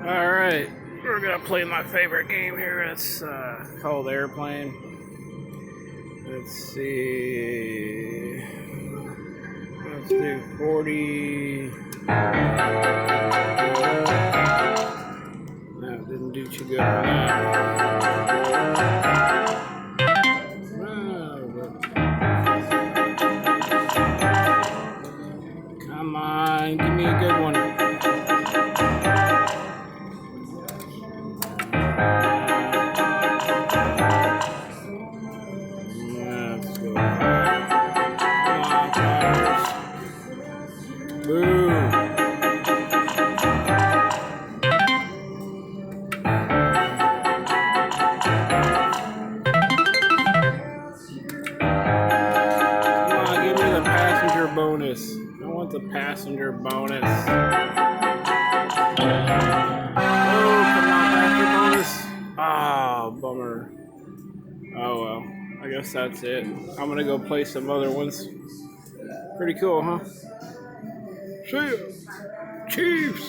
Alright, we're gonna play my favorite game here. It's called Airplane. Let's see. Let's do 40. That didn't do too good on that. Come on, give me a good one. Let's go. Come on, Tires. Boo. Come on, give me the passenger bonus. I want the passenger bonus. Oh, come on, passenger bonus. Ah, bummer. Oh well, I guess that's it. I'm gonna go play some other ones. Pretty cool, huh? See ya, Chiefs!